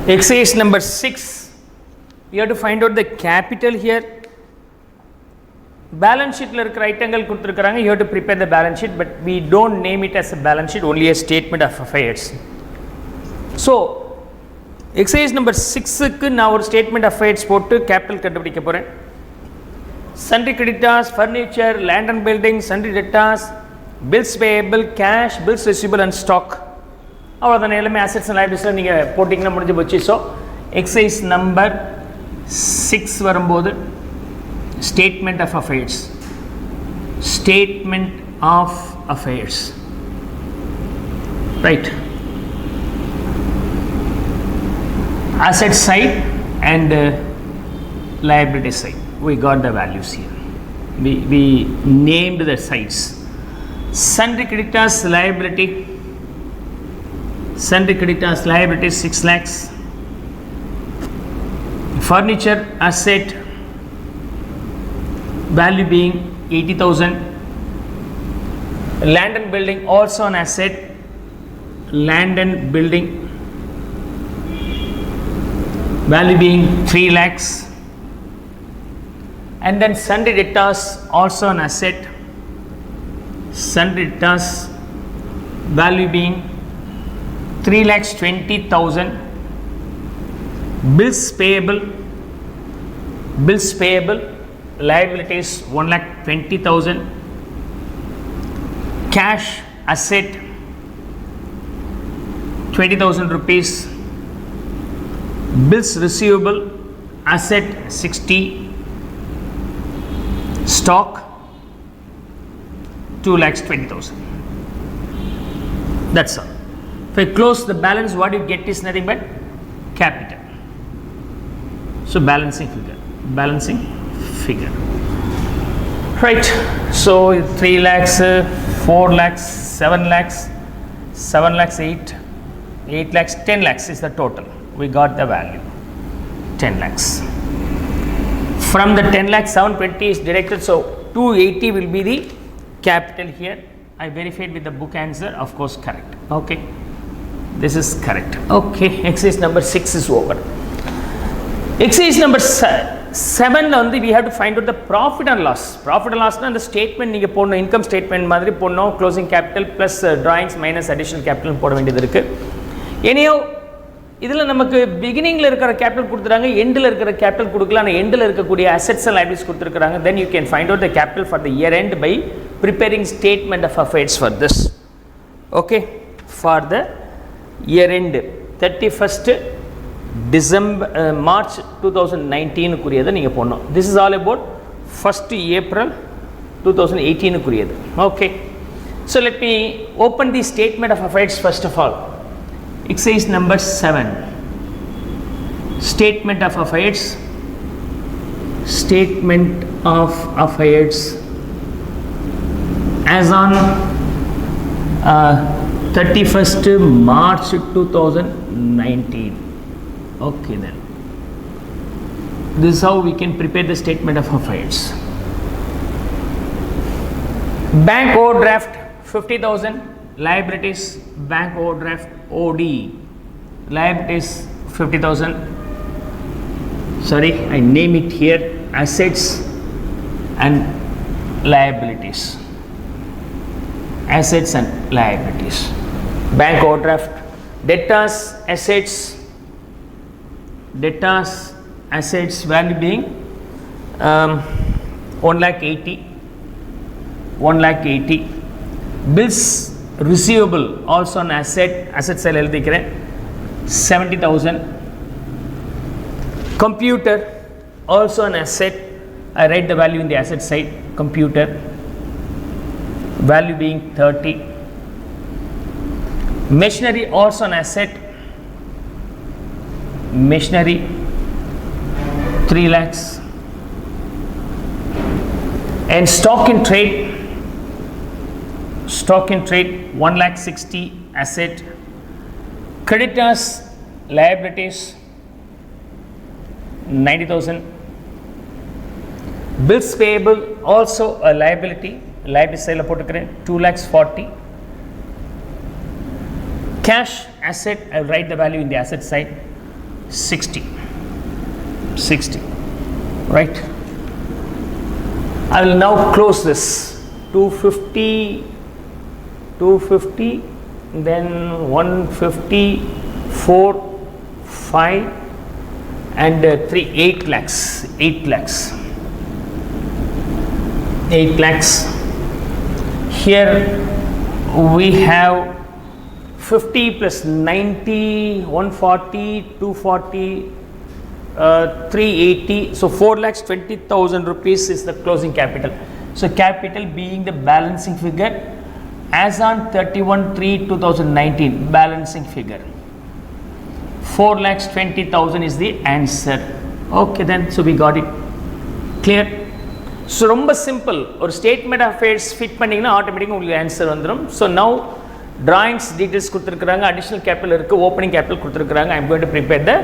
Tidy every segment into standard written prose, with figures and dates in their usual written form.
Exercise number 6, you have to find out the capital here. Balance sheet la irukra itemgal kuduthirukkranga, you have to prepare the balance sheet, but we don't name it as a balance sheet, only a statement of affairs. So exercise number 6 க்கு நான் ஒரு statement of affairs போட்டு capital கண்டுபிடிக்க போறேன். Sundry creditors, furniture, land and building, sundry debtors, bills payable, cash, bills receivable and stock. அவ்வளோதான், எல்லாமே assets and liabilities நீங்கள் போட்டிங்கன்னா முடிஞ்சு போச்சு. ஸோ எக்ஸசைஸ் நம்பர் 6 வரும்போது statement of affairs, statement of affairs, right? Asset side and liability side, we got the values here. We named the sides. Sundry creditors liability, sundry creditors liability 6 lakhs. Furniture asset value being 80,000. Land and building also an asset, land and building value being 3 lakhs. And then sundry debtors also an asset, sundry debtors value being 3,20,000. Bills payable liabilities 1,20,000. Cash asset 20,000 rupees. Bills receivable asset 60. Stock 2,20,000. That's all. If I close the balance, what you get is nothing but capital. So balancing figure, right? So 3 lakhs, 4 lakhs, 7 lakhs, 7 lakhs, 8 lakhs, 10 lakhs is the total. We got the value 10 lakhs. From the 10 lakhs 720 is deducted, so 280 will be the capital here. I verified with the book answer, of course correct. Okay, this is correct. Okay, exercise number 6 is over. Exercise number 7 la வந்து we have to find out the profit and loss. Profit and loss na அந்த statement நீங்க போடணும், income statement மாதிரி போடணும். Closing capital plus drawings minus additional capital போட வேண்டியது இருக்கு. எனியோ இதில் நமக்கு பிகினிங்கில் இருக்கிற கேபிட்டல் கொடுத்துறாங்க, எண்டில் இருக்கிற கேபிட்டல் கொடுக்கல, ஆனால் எண்டில் இருக்கக்கூடிய அசெட்ஸ் அண்ட் லைபிலிட்டிஸ் கொடுத்துருக்காங்க. Then you can find out the capital for the year end by preparing statement of affairs for this. Okay, for the year end 31st December March 2019 நீங்கள் போடணும். This is all about 1st April 2018 okay, so let me open the statement of affairs first of all. Exercise number 7, statement of affairs, statement of affairs as on 31st March 2019. Okay, then this is how we can prepare the statement of affairs. Bank overdraft 50,000. Liabilities, bank overdraft OD, liabilities 50,000. Sorry, I name it here assets and liabilities. Assets and liabilities. Bank overdraft, debtors, assets, value being 1,80,000. Bills receivable also an asset side எழுதிக்கிறேன் 70,000. Computer also an asset, I write the value in the asset side, computer value being 30. Machinery also an asset, machinery 3 lakhs. And stock in trade 1,60,000 asset. Creditors liabilities 90,000. Bills payable also a liability side போட்டுக்கிறேன் 2,40,000. Cash asset, I will write the value in the asset side 60, right? I will now close this. 250, then 150, 4, 5 and 3, 8 lakhs. 8 lakhs. Here we have 50 plus 90, 140, 240, 380. So 4,20,000 rupees is the closing capital. So capital being the balancing figure as on 31/3/2019, balancing figure. 4,20,000 is the answer. Okay then, so we got it. Clear? So ரொம்ப simple. ஒரு statement of affairs fit பண்ணீங்கன்னா ஆட்டோமேட்டிக்காக உங்களுக்கு answer வந்துடும். So now drawings details கொடுத்துருக்குறாங்க, additional capital இருக்கு, opening capital கொடுத்துருக்குறாங்க. I am going to prepare the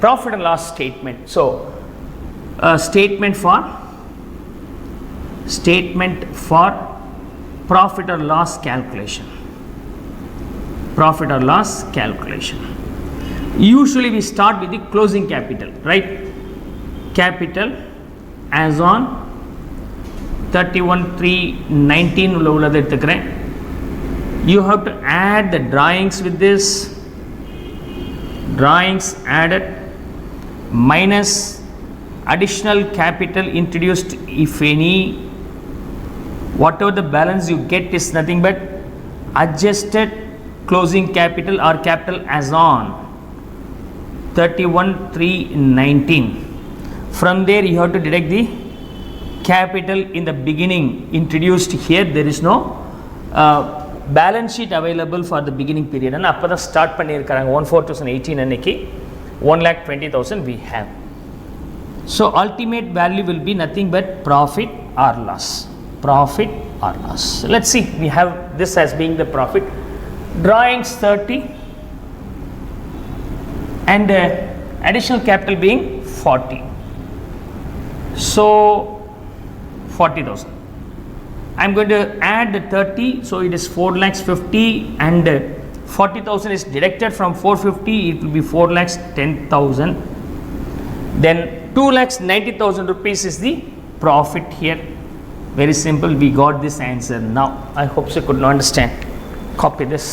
profit and loss statement. So statement for profit or loss calculation. Profit or loss calculation. Usually we start with the closing capital, right? Capital as on 31/3/19 உள்ளது எடுத்துக்கிறேன். You have to add the drawings with this. Drawings added minus additional capital introduced if any. Whatever the balance you get is nothing but adjusted closing capital or capital as on 31/3/19. From there you have to deduct the capital in the beginning introduced here. There is no balance sheet available for the beginning period. And அப்போ தான் start பண்ணியிருக்காங்க 1/4/2018 அன்னைக்கு 1,20,000 we have. So ultimate value will be nothing but profit or loss. Profit or loss. Let's see, we have this as being the profit. Drawings 30 and additional capital being 40. So 40,000. I am going to add the 30, so it is 4,50,000 and 40,000 is deducted from 450, it will be 4,10,000. Then 2,90,000 rupees is the profit here. Very simple, we got this answer now. I hope you could understand. Copy this.